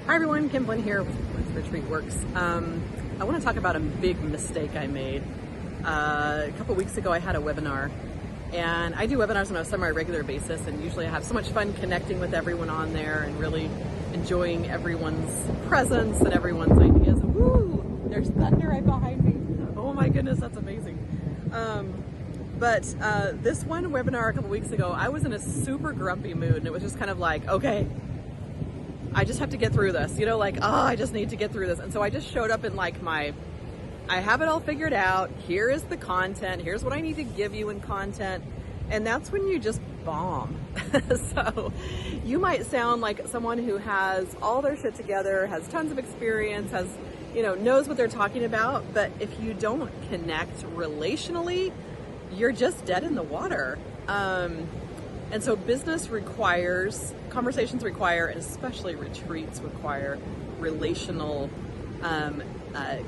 Hi everyone, Kim Flynn here with Retreat Works. I want to talk about a big mistake I made. A couple weeks ago I had a webinar, and I do webinars on a semi-regular basis, and usually I have so much fun connecting with everyone on there and really enjoying everyone's presence and everyone's ideas. Woo! There's thunder right behind me. Oh my goodness, that's amazing. But this one webinar a couple weeks ago, I was in a super grumpy mood, and it was just kind of like, okay, I just have to get through this, I just need to get through this. And so I just showed up in like I have it all figured out. Here is the content. Here's what I need to give you in content. And that's when you just bomb. So you might sound like someone who has all their shit together, has tons of experience, knows what they're talking about. But if you don't connect relationally, you're just dead in the water. And so conversations require, and especially retreats require relational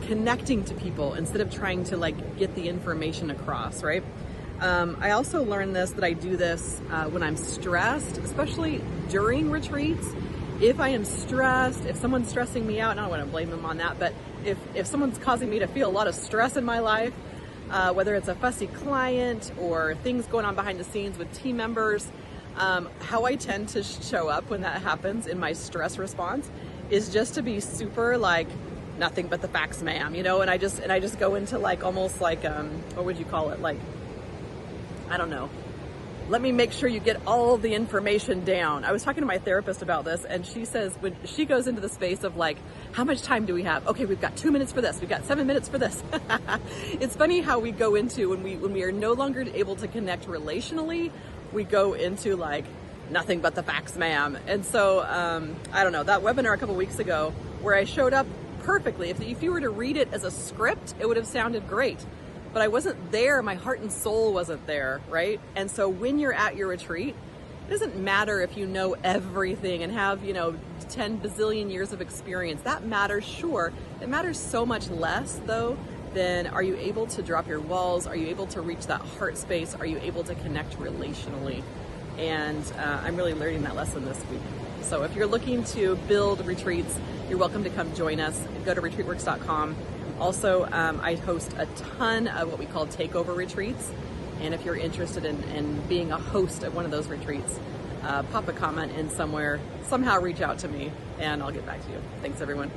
connecting to people instead of trying to get the information across, right? I also learned that I do this when I'm stressed, especially during retreats. If I am stressed, if someone's stressing me out, and I don't want to blame them on that, but if someone's causing me to feel a lot of stress in my life, whether it's a fussy client or things going on behind the scenes with team members, how I tend to show up when that happens in my stress response is just to be super nothing but the facts, ma'am, and I just go into almost what would you call it? I don't know. Let me make sure you get all the information down. I was talking to my therapist about this, and she says when she goes into the space of how much time do we have? Okay, we've got 2 minutes for this. We've got 7 minutes for this. It's funny how we go into when we are no longer able to connect relationally, we go into nothing but the facts, ma'am. And so I don't know, that webinar a couple weeks ago where I showed up perfectly. If you were to read it as a script, it would have sounded great. But I wasn't there, my heart and soul wasn't there, right? And so when you're at your retreat, it doesn't matter if you know everything and have, 10 bazillion years of experience. That matters, sure. It matters so much less, though, than are you able to drop your walls? Are you able to reach that heart space? Are you able to connect relationally? And I'm really learning that lesson this week. So if you're looking to build retreats, you're welcome to come join us. Go to retreatworks.com. Also, I host a ton of what we call takeover retreats. And if you're interested in being a host of one of those retreats, pop a comment in somewhere, somehow reach out to me, and I'll get back to you. Thanks, everyone.